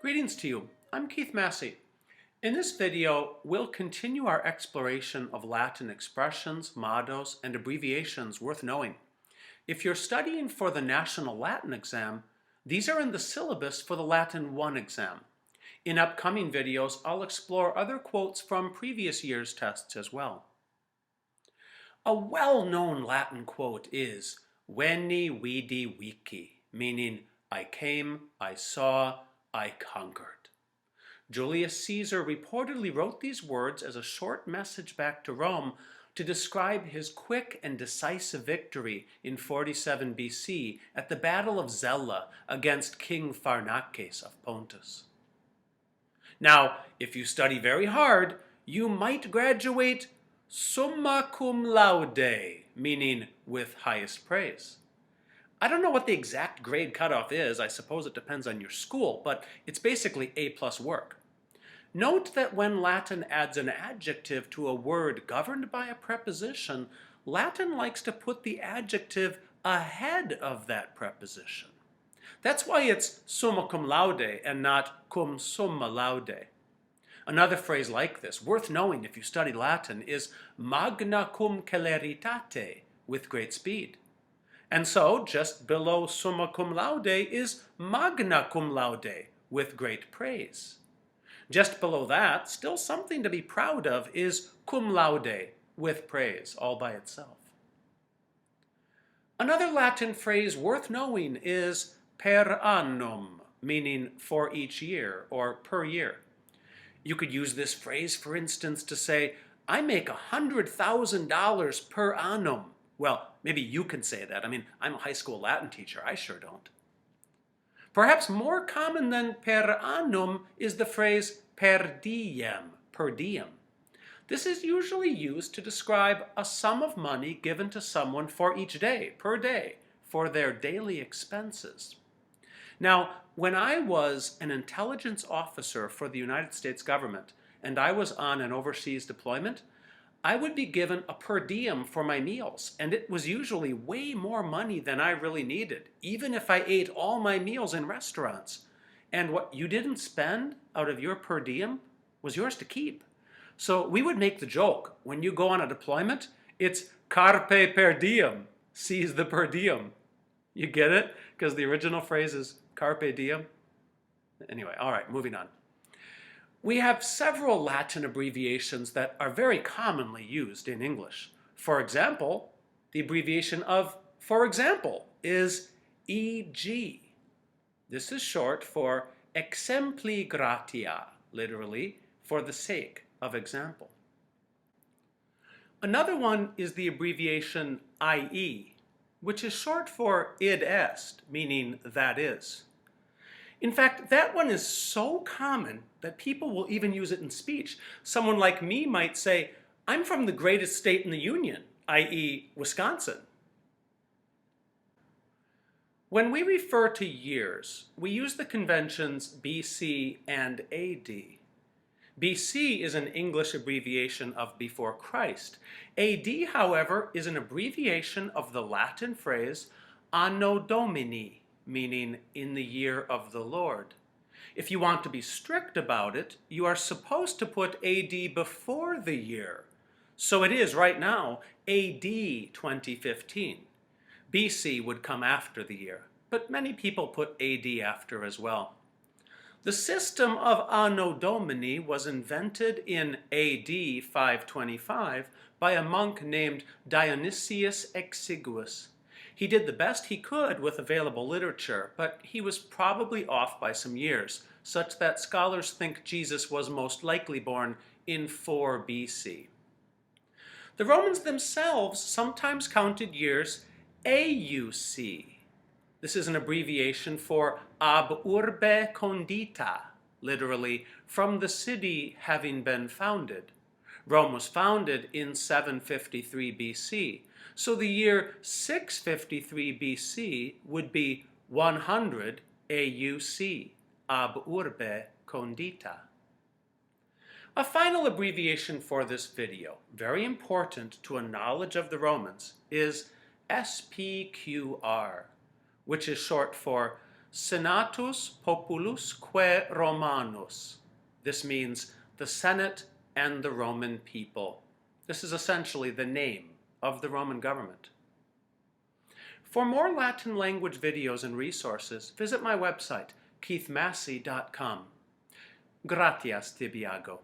Greetings to you. I'm Keith Massey. In this video, we'll continue our exploration of Latin expressions, mottos, and abbreviations worth knowing. If you're studying for the National Latin exam, these are in the syllabus for the Latin 1 exam. In upcoming videos, I'll explore other quotes from previous year's tests as well. A well-known Latin quote is "Veni, vidi, vici," meaning I came, I saw, I conquered. Julius Caesar reportedly wrote these words as a short message back to Rome to describe his quick and decisive victory in 47 BC at the Battle of Zela against King Pharnaces of Pontus. Now, if you study very hard, you might graduate summa cum laude, meaning with highest praise. I don't know what the exact grade cutoff is. I suppose it depends on your school, but it's basically A+ work. Note that when Latin adds an adjective to a word governed by a preposition, Latin likes to put the adjective ahead of that preposition. That's why it's summa cum laude and not cum summa laude. Another phrase like this, worth knowing if you study Latin, is Magna cum Celeritate, with great speed. And so, just below summa cum laude is magna cum laude, with great praise. Just below that, still something to be proud of, is cum laude, with praise, all by itself. Another Latin phrase worth knowing is per annum, meaning for each year, or per year. You could use this phrase, for instance, to say, I make $100,000 per annum. Well, maybe you can say that. I mean, I'm a high school Latin teacher. I sure don't. Perhaps more common than per annum is the phrase per diem, per diem. This is usually used to describe a sum of money given to someone for each day, per day, for their daily expenses. Now, when I was an intelligence officer for the United States government, and I was on an overseas deployment, I would be given a per diem for my meals, and it was usually way more money than I really needed, even if I ate all my meals in restaurants. And what you didn't spend out of your per diem was yours to keep. So we would make the joke, when you go on a deployment, it's carpe per diem, seize the per diem. You get it? Because the original phrase is carpe diem. Anyway, all right, moving on. We have several Latin abbreviations that are very commonly used in English. For example, the abbreviation of "for example" is E.G. This is short for Exempli Gratia, literally, for the sake of example. Another one is the abbreviation I.E., which is short for id est, meaning that is. In fact, that one is so common that people will even use it in speech. Someone like me might say, I'm from the greatest state in the Union, i.e. Wisconsin. When we refer to years, we use the conventions BC and AD. BC is an English abbreviation of before Christ. AD, however, is an abbreviation of the Latin phrase Anno Domini, meaning in the year of the Lord. If you want to be strict about it, you are supposed to put AD before the year. So it is right now AD 2015. BC would come after the year, but many people put AD after as well. The system of Anno Domini was invented in AD 525 by a monk named Dionysius Exiguus. He did the best he could with available literature, but he was probably off by some years, such that scholars think Jesus was most likely born in 4 BC. The Romans themselves sometimes counted years A.U.C. This is an abbreviation for Ab Urbe Condita, literally, from the city having been founded. Rome was founded in 753 BC. So the year 653 BC would be 100 A.U.C., Ab Urbe Condita. A final abbreviation for this video, very important to a knowledge of the Romans, is S.P.Q.R, which is short for Senatus Populusque Romanus. This means the Senate and the Roman people. This is essentially the name of the Roman government. For more Latin language videos and resources, visit my website, keithmassey.com. Gratias tibiago.